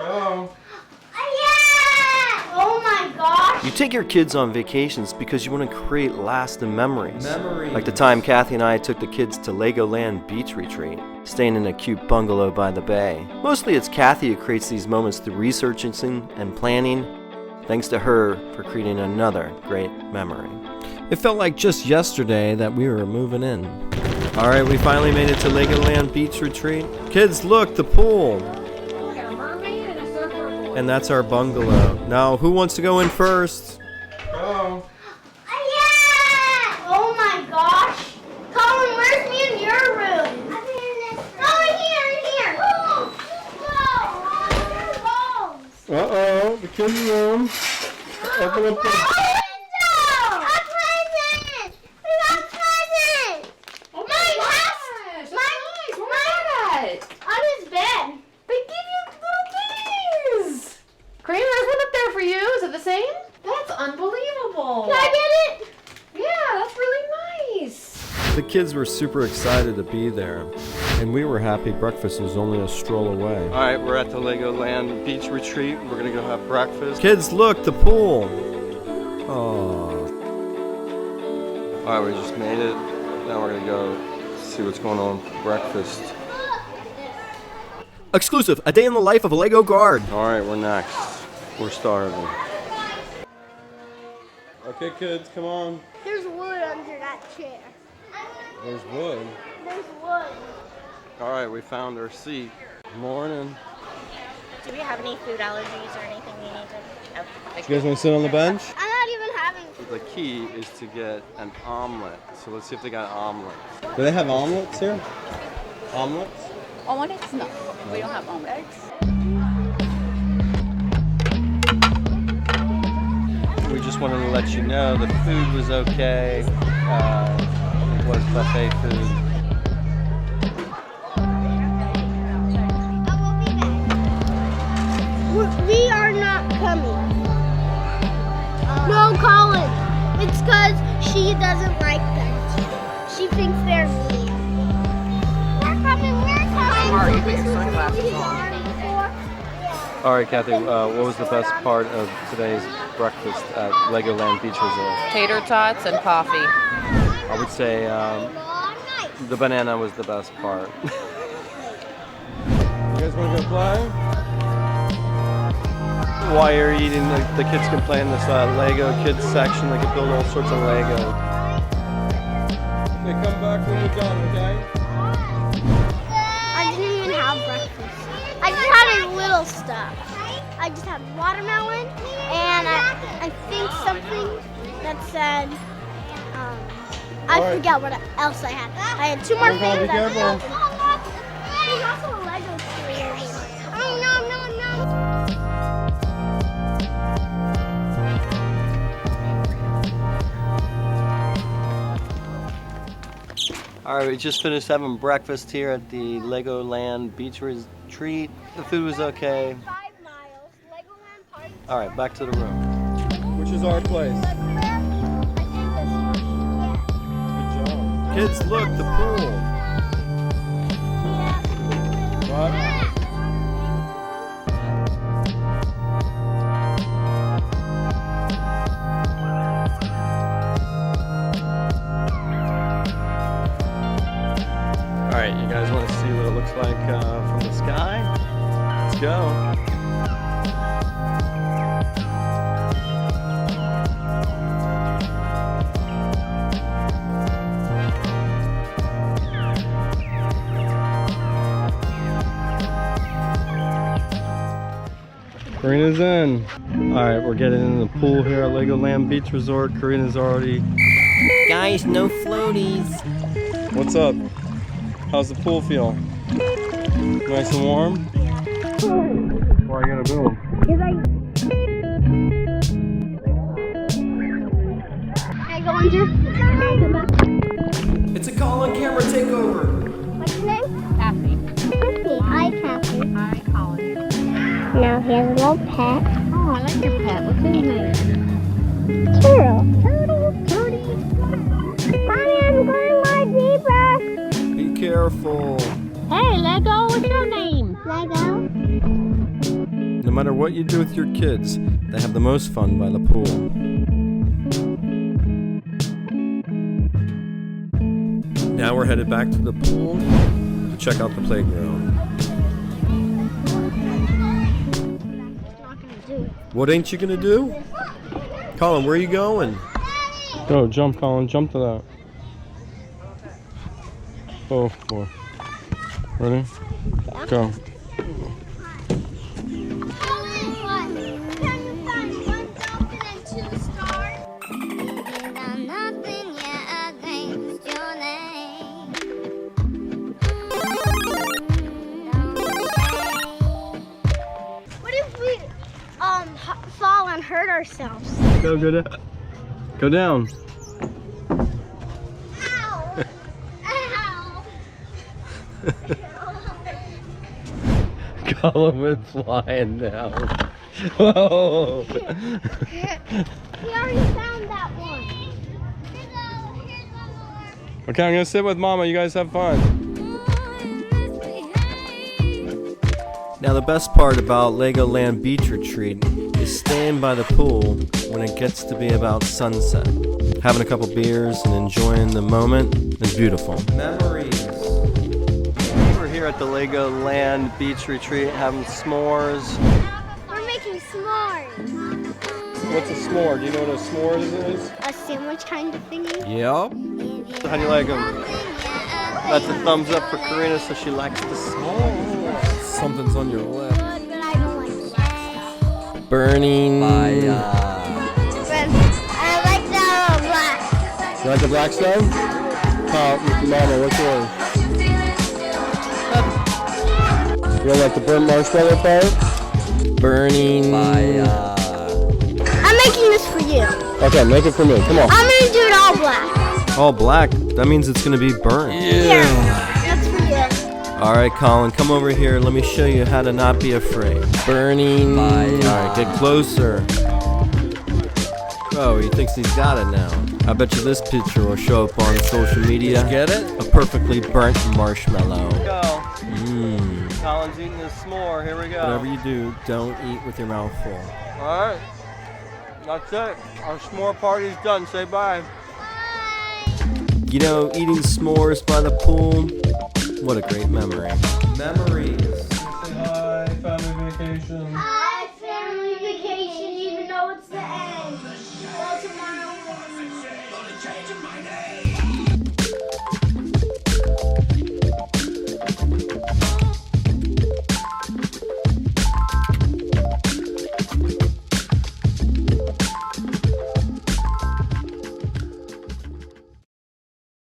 Go. Yeah! Oh my gosh! You take your kids on vacations because you want to create lasting memories. Like the time Kathy and I took the kids to Legoland Beach Retreat, staying in a cute bungalow by the bay. Mostly it's Kathy who creates these moments through researching and planning. Thanks to her for creating another great memory. It felt like just yesterday that we were moving in. Alright, we finally made it to Legoland Beach Retreat. Kids, look, the pool. We got a mermaid and a surfer boy. And that's our bungalow. Now, who wants to go in first? Go. Yeah! Oh my gosh! Colin, where's me in your room? I'm in this room. Oh, in here! Whoa! Uh-oh, the kids' room. Open up the... A present! We got a present! Oh my gosh! That's nice. Where was that at? On his bed. They give you little things. Kramer, there's one up there for you. Is it the same? That's unbelievable. Can I get it? Yeah, that's really nice. The kids were super excited to be there, and we were happy breakfast was only a stroll away. Alright, we're at the Legoland Beach Retreat. We're gonna go have breakfast. Kids, look, the pool! Aww. Alright, we just made it. Now we're gonna go see what's going on for breakfast. Exclusive, a day in the life of a Lego guard. Alright, we're next. We're starving. Okay, kids, come on. There's wood under that chair. There's wood. There's wood. Alright, we found our seat. Morning. Do we have any food allergies or anything we need to? Oh, You guys want to sit on the bench? I'm not even having The key is to get an omelet. So let's see if they got omelets. Do they have omelets here? Omelets? omelets? No, we don't have omelets. We just wanted to let you know the food was okay. It was buffet food. We are not coming. No, Colin. It's because she doesn't like them. She thinks they're mean. We're coming. Sorry, put your sunglasses All right, Kathy, what was the best part of today's breakfast at Legoland Beach Resort? Tater tots and coffee. I would say the banana was the best part. You guys want to go play? While you're eating, the kids can play in this Lego kids section. They can build all sorts of Lego. Okay, come back when you're done, okay? I didn't even have breakfast. I just had a little stuff. I just had watermelon and I think something that said, I forget what else I had. I had two more Okay, things. be careful. There's also a Lego tree over there. Oh, no. All right, we just finished having breakfast here at the Legoland Beach Retreat. The food was okay. 5 miles, Legoland Park. All right, back to the room. Which is our place? Good job. Kids, look, the pool. What? All right, you guys want to see what it looks like from the sky? Let's go. Karina's in. All right, we're getting in the pool here at Legoland Beach Resort. Karina's already... Guys, no floaties. What's up? How's the pool feel? Nice and warm? Why are you gonna boom? Can I go under? It's a call on camera takeover. What's your name? Kathy. Kathy. Hi, Kathy. Hi, Colin. Now here's a little pet. Oh, I like your pet. What's his name? Turtle. Mommy, I'm going more deeper. Be careful. Hey, Lego, what's your name? Lego. matter what you do with your kids, they have the most fun by the pool. Now we're headed back to the pool to check out the playground. What ain't you gonna do? Colin, where are you going? Go, jump, Colin. Jump to that. Oh, boy. Ready? Go. What if we fall and hurt ourselves? Go down. Go down. Ow! Ow! Colin went flying down. Whoa! We already found that one. Here's one more. Okay, I'm gonna sit with Mama. You guys have fun. Now the best part about Legoland Beach Retreat is staying by the pool when it gets to be about sunset. Having a couple beers and enjoying the moment is beautiful. Memories. We're here at the Legoland Beach Retreat having s'mores. We're making s'mores. What's a s'more? Do you know what a s'more is? A sandwich kind of thingy. Yep. How do you like them? That's a thumbs up for Karina, so she likes the s'mores. Something's on your lip. But I don't like black stuff. Burning fire. But I like that black. You like the black stuff? Mama, what's yours? You don't like the burnt marshmallow part? Burning fire. I'm making this for you. Okay, make it for me. Come on. I'm gonna do it all black. All black? That means it's gonna be burnt. Here, that's for you. All right, Colin, come over here. Let me show you how to not be afraid. Burning fire. All right, get closer. Oh, he thinks he's got it now. I bet you this picture will show up on social media. Get it? A perfectly burnt marshmallow. Go. Colin's eating his s'more. Here we go. Whatever you do, don't eat with your mouth full. All right. That's it. Our s'more party's done. Say bye. You know, eating s'mores by the pool, what a great memory. Memory.